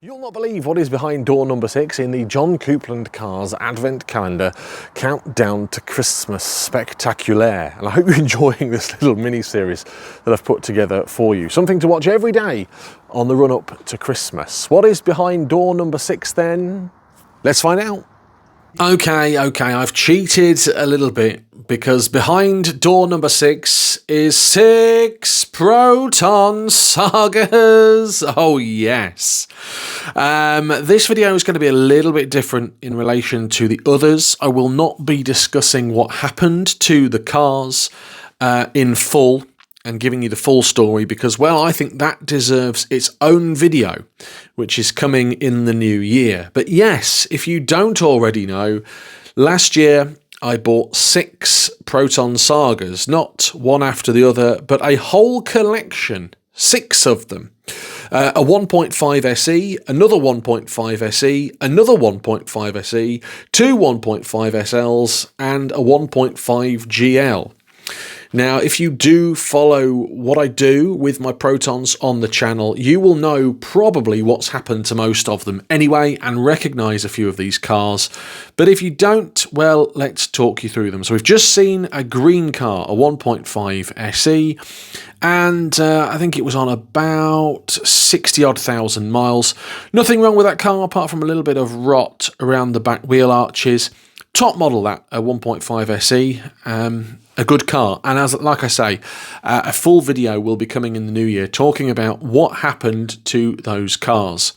You'll not believe what is behind door number 6 in the Jon Coupland Cars Advent Calendar Countdown to Christmas Spectaculaire. And I hope you're enjoying this little mini-series that I've put together for you. Something to watch every day on the run-up to Christmas. What is behind door number 6 then? Let's find out. Okay, I've cheated a little bit because behind door number 6 is 6 Proton Sagas. Oh yes. This video is going to be a little bit different in relation to the others. I will not be discussing what happened to the cars in full and giving you the full story because, well, I think that deserves its own video, which is coming in the new year. But yes, if you don't already know, last year I bought 6 Proton Sagas, not one after the other, but a whole collection, 6 of them. A 1.5 SE, another 1.5 SE, another 1.5 SE, 2 1.5 SLs, and a 1.5 GL. Now, if you do follow what I do with my Protons on the channel, you will know probably what's happened to most of them anyway and recognise a few of these cars. But if you don't, well, let's talk you through them. So we've just seen a green car, a 1.5 SE, and I think it was on about 60-odd thousand miles. Nothing wrong with that car apart from a little bit of rot around the back wheel arches. Top model that, a 1.5 SE, a good car. And like I say, a full video will be coming in the new year talking about what happened to those cars.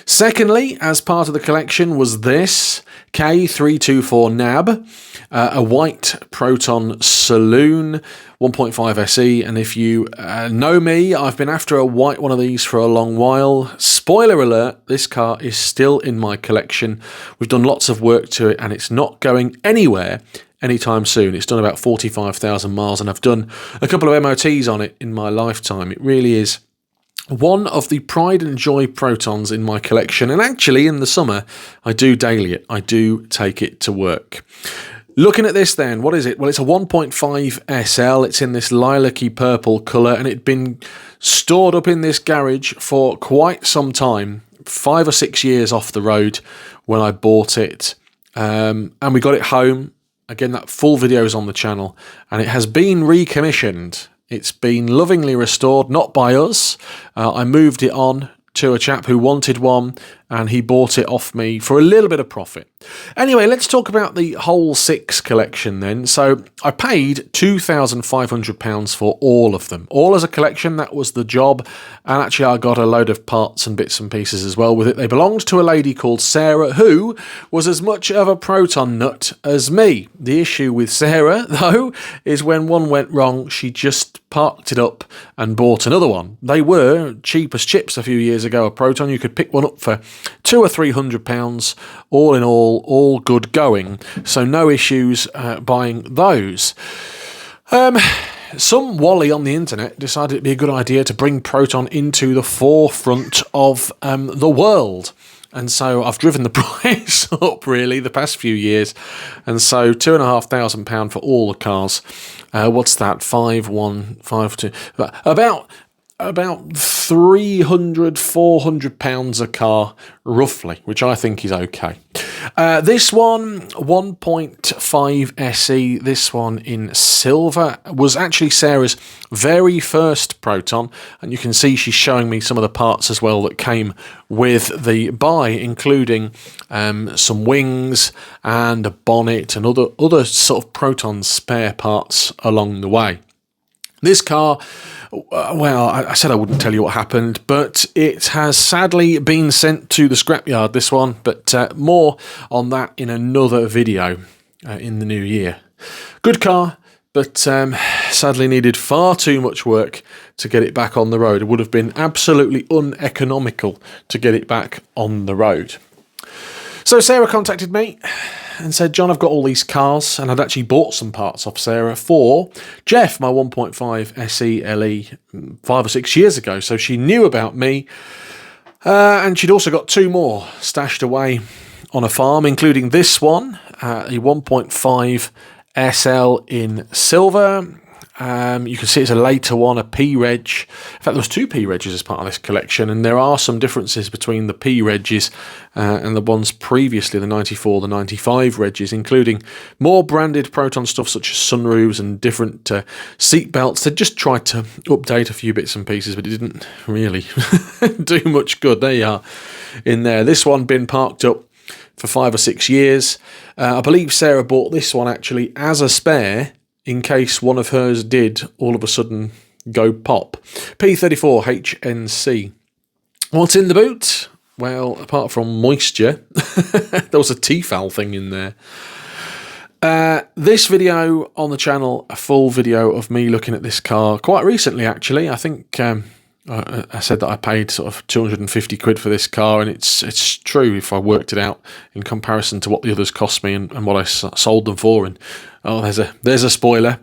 Secondly, as part of the collection was this K324 NAB, a white Proton Saloon 1.5 SE, and if you know me, I've been after a white one of these for a long while. Spoiler alert, this car is still in my collection. We've done lots of work to it and it's not going anywhere anytime soon. It's done about 45,000 miles and I've done a couple of MOTs on it in my lifetime. It really is one of the pride and joy Protons in my collection, and actually in the summer I do daily it. I do take it to work. Looking at this then, what is it? Well, it's a 1.5 SL. It's in this lilac-y purple colour and it'd been stored up in this garage for quite some time, 5 or 6 years off the road when I bought it. And we got it home. Again, that full video is on the channel and it has been recommissioned. It's been lovingly restored, not by us. I moved it on to a chap who wanted one and he bought it off me for a little bit of profit. Anyway, let's talk about the whole 6 collection then. So I paid £2,500 for all of them. All as a collection, that was the job. And actually I got a load of parts and bits and pieces as well with it. They belonged to a lady called Sarah who was as much of a Proton nut as me. The issue with Sarah, though, is when one went wrong, she just parked it up and bought another one. They were cheap as chips a few years ago, a Proton. You could pick one up for £200 or £300, all in all good going. So no issues buying those. Some Wally on the internet decided it'd be a good idea to bring Proton into the forefront of the world. And so I've driven the price up really the past few years. And so £2,500 for all the cars. What's that? 5152. About £300-400 a car, roughly, which I think is okay. This one, 1.5 SE, this one in silver, was actually Sarah's very first Proton, and you can see she's showing me some of the parts as well that came with the buy, including some wings and a bonnet and other sort of Proton spare parts along the way. This car, well, I said I wouldn't tell you what happened, but it has sadly been sent to the scrapyard, this one, but more on that in another video in the new year. Good car, but sadly needed far too much work to get it back on the road. It would have been absolutely uneconomical to get it back on the road. So Sarah contacted me and said, John, I've got all these cars, and I'd actually bought some parts off Sarah for Jeff, my 1.5 SE LE 5 or 6 years ago. So she knew about me, and she'd also got 2 more stashed away on a farm, including this one, a 1.5 SL in silver, You can see it's a later one, a P-Reg. In fact, there was 2 P-Regs as part of this collection, and there are some differences between the P-Regs and the ones previously, the 94, the 95 Regs, including more branded Proton stuff such as sunroofs and different seat belts. They just tried to update a few bits and pieces, but it didn't really do much good. There you are in there. This one been parked up for 5 or 6 years. I believe Sarah bought this one actually as a spare, in case one of hers did all of a sudden go pop. P34 HNC. What's in the boot? Well, apart from moisture, there was a Tefal thing in there. This video on the channel, a full video of me looking at this car quite recently actually. I think I said that I paid sort of 250 quid for this car, and it's true if I worked it out in comparison to what the others cost me and what I sold them for. And oh, there's a spoiler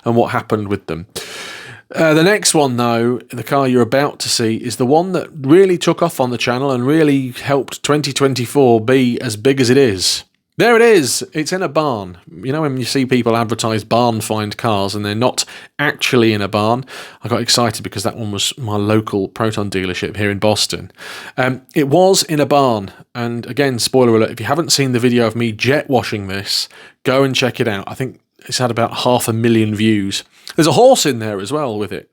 and what happened with them. The next one though, the car you're about to see, is the one that really took off on the channel and really helped 2024 be as big as it is. There it is. It's in a barn. You know when you see people advertise barn find cars and they're not actually in a barn? I got excited because that one was my local Proton dealership here in Boston. It was in a barn. And again, spoiler alert, if you haven't seen the video of me jet washing this, go and check it out. I think it's had about 500,000 views. There's a horse in there as well with it.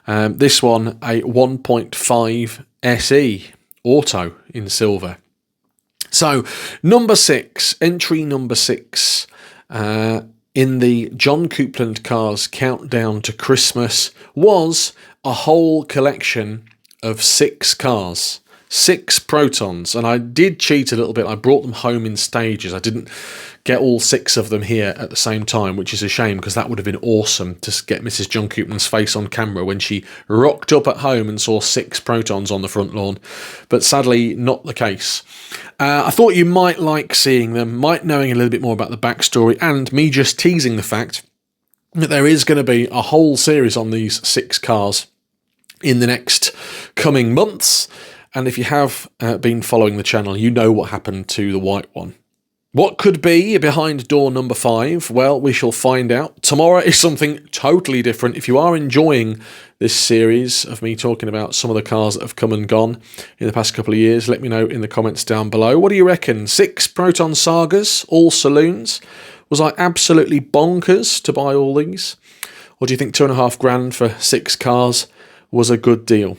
This one, a 1.5 SE Auto in silver. So, number 6, entry number 6 in the Jon Coupland Cars Countdown to Christmas was a whole collection of 6 cars, 6 Protons. And I did cheat a little bit. I brought them home in stages. I didn't get all 6 of them here at the same time, which is a shame because that would have been awesome to get Mrs. Jon Coupland's face on camera when she rocked up at home and saw 6 Protons on the front lawn. But sadly, not the case. I thought you might like seeing them, might knowing a little bit more about the backstory, and me just teasing the fact that there is going to be a whole series on these 6 cars in the next coming months. And if you have been following the channel, you know what happened to the white one. What could be behind door number 5? Well, we shall find out. Tomorrow is something totally different. If you are enjoying this series of me talking about some of the cars that have come and gone in the past couple of years, let me know in the comments down below. What do you reckon? 6 Proton Sagas, all saloons? Was I absolutely bonkers to buy all these? Or do you think 2.5 grand for 6 cars was a good deal?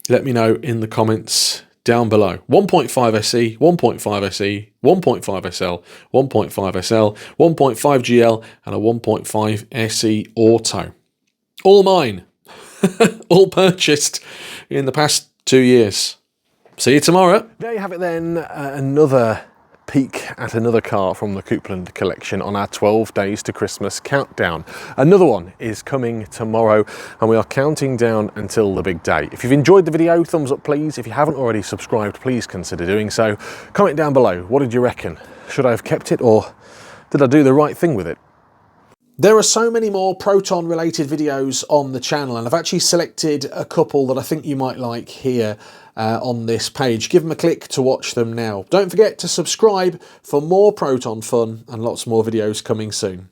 Let me know in the comments down below. 1.5 SE, 1.5 SE, 1.5 SL, 1.5 SL, 1.5 GL, and a 1.5 SE Auto. All mine. All purchased in the past 2 years. See you tomorrow. There you have it then, another peek at another car from the Coupland collection on our 12 days to Christmas countdown. Another one is coming tomorrow and we are counting down until the big day. If you've enjoyed the video, thumbs up please. If you haven't already subscribed, please consider doing so. Comment down below, what did you reckon? Should I have kept it or did I do the right thing with it? There are so many more Proton related videos on the channel, and I've actually selected a couple that I think you might like here on this page. Give them a click to watch them now. Don't forget to subscribe for more Proton fun and lots more videos coming soon.